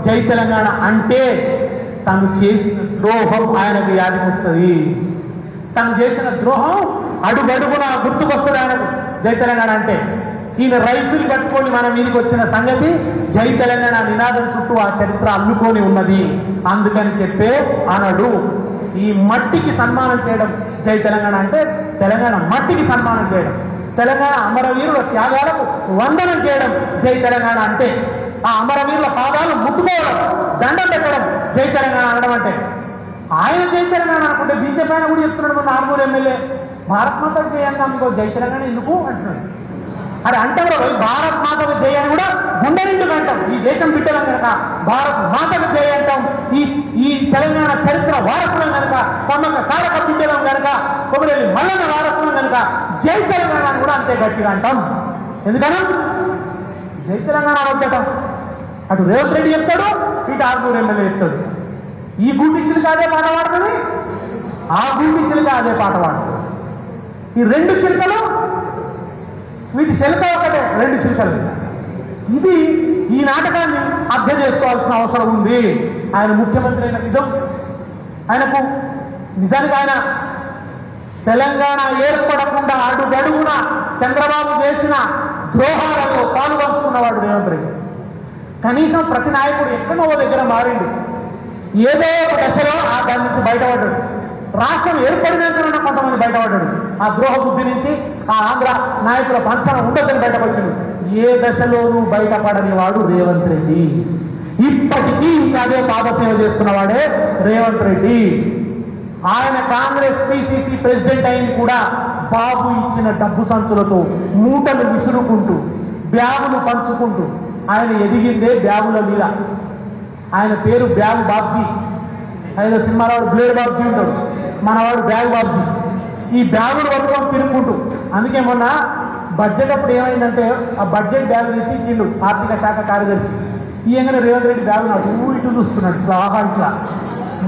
జై తెలంగాణ అంటే తను చేసిన ద్రోహం ఆయనకు యాదికొస్తుంది. తను చేసిన ద్రోహం అడుగడుగున గుర్తుకొస్తుంది ఆయనకు జై తెలంగాణ అంటే. ఈయన రైఫిల్ పట్టుకొని మన మీదకి వచ్చిన సంగతి జై తెలంగాణ నినాదం చుట్టూ ఆ చరిత్ర అల్లుకొని ఉన్నది. అందుకని చెప్పే అనడు ఈ మట్టికి సన్మానం చేయడం జై తెలంగాణ అంటే తెలంగాణ మట్టికి సన్మానం చేయడం, తెలంగాణ అమరవీరుల త్యాగాలకు వందనం చేయడం జై తెలంగాణ అంటే. ఆ అమరవీరుల పాదాలు ముట్టుకోవడం, దండం పెట్టడం జై తెలంగాణ అనడం అంటే. ఆయన జై తెలంగాణ అనుకుంటే బీజేపీ ఆయన కూడా చెప్తున్నాడు, మన ఆర్మూరు ఎమ్మెల్యే భారత్ మాతకు జై అంటాం, ఇంకో జై తెలంగాణ ఎందుకు అంటున్నాడు. అది అంటే కూడా భారత్ మాతకు జై అని కూడా గుండె నిండుగా అంటాం. ఈ దేశం బిడ్డలం కనుక భారత్ మాతకు జై అంటాం. ఈ తెలంగాణ చరిత్ర వారసులం కనుక, సమ్మక్క సారక బిడ్డలం కనుక, కొమరేలి మల్లన్న వారసులం కనుక జై తెలంగాణ అని కూడా అంతే గట్టిగా అంటాం. ఎందుకన్నా జై తెలంగాణ వద్దటం అటు రేవంత్ రెడ్డి చెప్తాడు, ఇటు ఆర్మూరు ఎమ్మెల్యే చెప్తాడు. ఈ గూటి చిలుక అదే పాట పాడుతుంది, ఆ గూటి చిలుక అదే పాట పాడుతుంది. ఈ రెండు చిలుకలు, వీటి చిలుక ఒకటే, రెండు చిలుకలు. ఇది ఈ నాటకాన్ని అర్థం చేసుకోవాల్సిన అవసరం ఉంది. ఆయన ముఖ్యమంత్రి అయిన విధం, ఆయనకు నిజానికి ఆయన తెలంగాణ ఏర్పడకుండా అడుగడుగున చంద్రబాబు చేసిన ద్రోహాలలో పాలు పంచుకున్నవాడు రేవంత్ రెడ్డి. కనీసం ప్రతి నాయకుడు ఎక్కడో దగ్గర మారిండు, ఏదో ఒక దశలో దాని నుంచి బయటపడ్డాడు. రాష్ట్రం ఏర్పడినందున కొంతమంది బయటపడ్డాడు. ఆ ద్రోహ బుద్ధి నుంచి ఆ ఆంధ్ర నాయకుల పంచన ఉండదని బయటపచ్చాడు. ఏ దశలోనూ బయటపడని వాడు రేవంత్ రెడ్డి. ఇప్పటికీ ఇంకా అదే పాదసేవ చేస్తున్నవాడే రేవంత్ రెడ్డి. ఆయన కాంగ్రెస్ పిసిసి ప్రెసిడెంట్ అయింది కూడా బాబు ఇచ్చిన డబ్బు సంచులతో, మూటలు విసురుకుంటూ, బ్యాగులు పంచుకుంటూ. ఆయన ఎదిగిందే బ్యాగుల మీద. ఆయన పేరు బ్యాగు బాబ్జీ. ఏదో సినిమాలో బ్లేడ్ బాబ్జీ ఉంటాడు, మనవాడు బ్యాగు బాబ్జీ. ఈ బ్యాగులు పట్టుకొని తిరుగుకుంటూ. అందుకే మొన్న బడ్జెట్ అప్పుడు ఏమైందంటే ఆ బడ్జెట్ బ్యాగు తెచ్చి ఇచ్చిండు ఆర్థిక శాఖ కార్యదర్శి. ఈయంగానే రేవంత్ రెడ్డి బ్యాగును అటు ఇటు చూస్తున్నాడు, ఇట్లా ఇట్లా.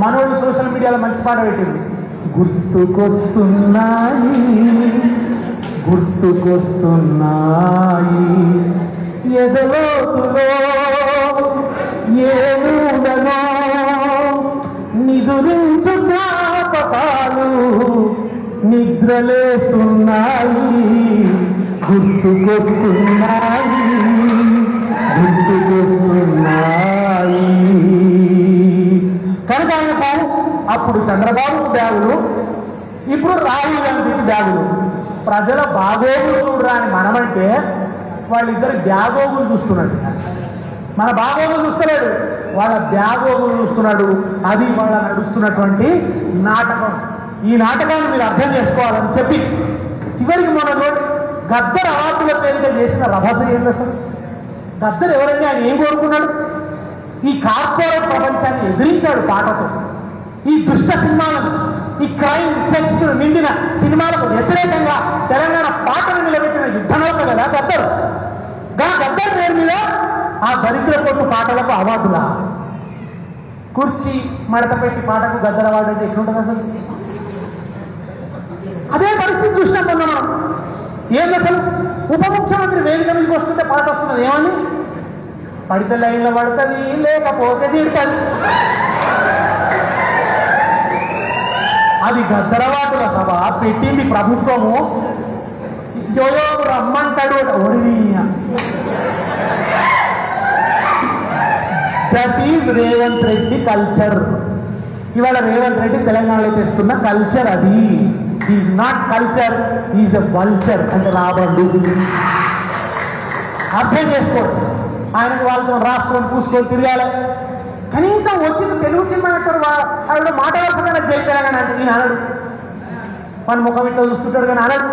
మనోడు సోషల్ మీడియాలో మంచి పాట పెట్టింది, గుర్తుకొస్తున్నాయి గుర్తుకొస్తున్నాయి ఎదలోతులో ఏముండనో నిదురించు జ్ఞాపకాలు నిద్రలేస్తున్నాయి గుర్తుకొస్తున్నాయి గుర్తుకొస్తున్నాయి. కనుక ఆయనకు అప్పుడు చంద్రబాబు బ్యాగులు, ఇప్పుడు రాహుల్ గాంధీకి బ్యాగులు. ప్రజల బాగోగులు చూడరా అని మనమంటే వాళ్ళిద్దరు బ్యాగోగులు చూస్తున్నాడు. మన బాగోగులు చూస్తలేడు, వాళ్ళ బ్యాగోగులు చూస్తున్నాడు. అది వాళ్ళ నడుస్తున్నటువంటి నాటకం. ఈ నాటకాన్ని మీరు అర్థం చేసుకోవాలని చెప్పి చివరికి మన గద్దర్ అవార్డుల పేరిట చేసిన రభస ఏంది అసలు? గద్దర్ ఎవరంటే ఆయన ఏం కోరుకున్నాడు? ఈ కార్పొరేట్ ప్రపంచాన్ని ఎదిరించాడు పాటతో. ఈ దుష్ట సినిమాలను, ఈ క్రైమ్ సెక్స్ నిండిన సినిమాలకు వ్యతిరేకంగా తెలంగాణ పాటను నిలబెట్టిన యుద్ధనౌక కదా గద్దర్. గద్దర్ పేరు మీద ఆ దరిద్ర కొట్టు పాటలకు అవార్డులా? కుర్చీ మడత పెట్టి పాటకు గద్దర్ అవార్డు అంటే ఎట్లుంటుంది అసలు? అదే పరిస్థితి చూసినప్పుడు మనం ఏంది అసలు? ఉప ముఖ్యమంత్రి వేదిక మీదకి వస్తుంటే పాట వస్తున్నది ఏమని? పడితే లైన్లో పడుతుంది, లేకపోతే తీరుతుంది. అది గద్దర్ అవార్డుల సభ పెట్టింది ప్రభుత్వము. యోయో రమ్మంటాడు ఒడిని. That is Revanth Reddy culture. ఇవాళ రేవంత్ రెడ్డి తెలంగాణలో తెస్తున్న కల్చర్ అది. Is not culture, is a vulture. అంటే రాబండు. అర్థం చేసుకోండి. ఆయనకు వాళ్ళతో రాసుకొని పూసుకొని తిరగాలి. కనీసం వచ్చిన తెలుగు సినిమా అంటారు ఆవిడ మాట వరుసగా జై తెలంగాణ అంటే ఈయన అనడు. మన ముఖం ఇట్లా చూస్తుంటాడు కానీ అనడు.